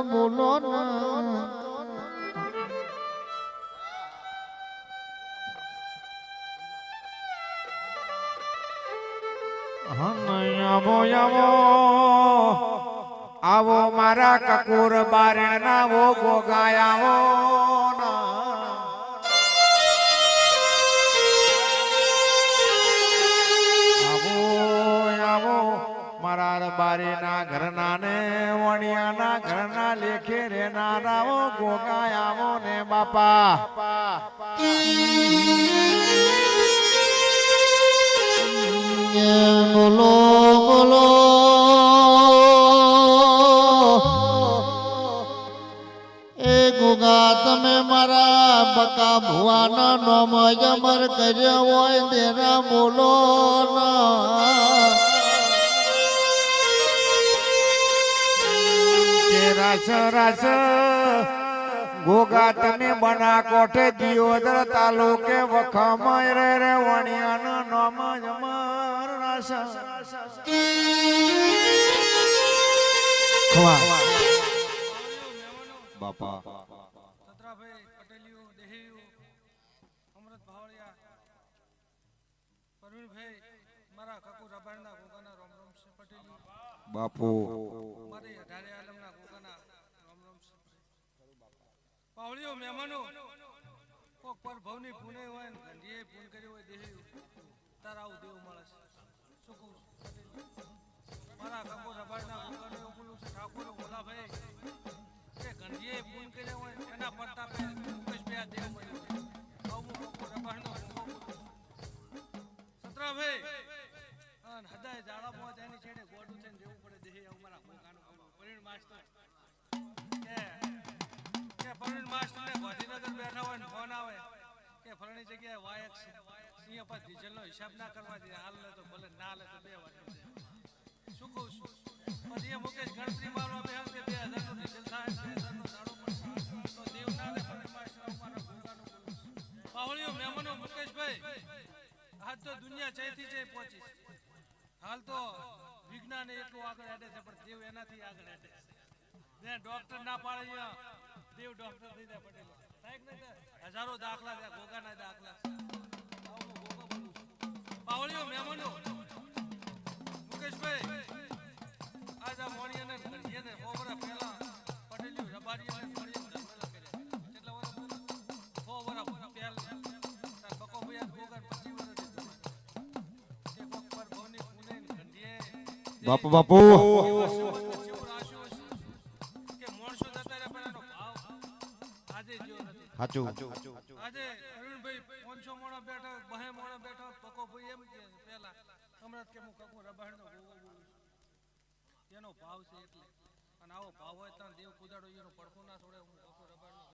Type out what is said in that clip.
બોલો આવો આવો આવો મારા કકુર બારણ ના વો ગોગાયાવો આવો આવો મારા બારી ના ઘરના ને વણિયા ના ઘરના લેખે રે નારાઓ ગોગાયાવો ને બાપા બોલો બોલો એ ગુગા તમે મારા બકા ભુવાના નોમ અમર કર્યો હોય તેના બોલો રાસ રાસ ગોગા તમે બના કોઠે દિયોદર તાલુકે વખામાં રે રે વણિયાના નોમ અમર રાસ બાપા સત્રાભાઈ પટેલિયો દેહીયો અમૃત ભાવળિયા પરવીનભાઈ મારા કાકુ રબાણના ગોગાના રોમ રોમ છે પટેલિયો બાપુ મારી અઢારે આલમના ગોગાના રોમ રોમ છે પાવળિયો મહેમાનો કોક પર ભવની પુણે હોય ને ગંધીએ પૂન કર્યો હોય દેહીયો તારા આવું દેવ મળે છે શું કહું મારા કાકુ રબાણના ગોગાનો બોલું છે ઠાકોર ભોલાભાઈ કે ગંધીએ પૂન કર્યો હોય એના પ્રતાપે મુકેશભાઈ આ દેવ મળ્યો આવું કાકુ રબાણનો સત્રાભાઈ અને હદાય જાડા મોજ એની છેડે ગોડું છે દેવું પડે દેહી અમારા ગોગાનું પરિણ માસ્ટર કે પરિણ માસ્ટર ને ગાંધીનગર બેઠા હોય ને ફોન આવે કે ફલાણી જગ્યાએ વાયક છે સિંહ પર ડીઝલનો હિસાબ ના કરવા દે હાલ લે તો ભલે ના લે તો બે વાત શું કહું છું પછી મુકેશ ગણતરી મારવા બે કે 2000 નું ડીઝલ થાય 2000 નો દાડો પડશે તો દેવ ના લે પરિણ માસ્ટર અમારા ગોગાનું પાવળિયો મહેમાનો મુકેશભાઈ આજ તો દુનિયા ચાઈથી જઈ પહોંચી હાલ તો વિજ્ઞાન એટલું આગળ હેડે છે પણ દેવ એનાથી આગળ હેડે છે ને ડોક્ટર ના પાડે દેવ ડોક્ટર થઈ જાય પટેલ સાહેબ ને હજારો દાખલા છે ગોગાના દાખલા પાવળિયો મહેમાનો મુકેશભાઈ આજ આ મોણિયાને ગંઢિયાને ઓવરા પહેલા પટેલિયો રબારીયાને મોણિયાને પહેલા કર્યા કેટલા વર્ષ ઓવરા પહેલા તાર બકો ભૈયા ગોગા 25 વર્ષ કે કોક પર ભવની પુણે ગંઢિયે બાપુ બાપુ સાચું આજે અરુણભાઈ 500 મોણા બેઠા 200 મોણા બેઠા પકો ભાઈ એમ કે પેલા હમણાં કે હું કકુ રબાણનો ગોગો બોલું એનો ભાવ છે એટલે અને આવો ભાવ હોય તો દેવ કુદાડો એનો પડખું ના છોડે હું કકુ રબાણનો